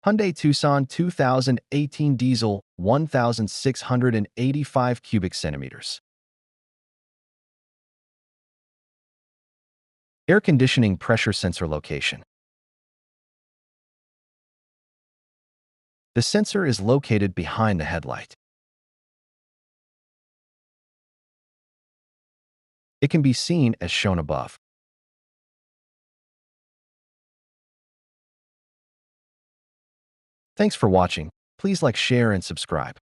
Hyundai Tucson 2018 diesel, 1,685 cubic centimeters. Air conditioning pressure sensor location. The sensor is located behind the headlight. It can be seen as shown above. Thanks for watching. Please like, share, and subscribe.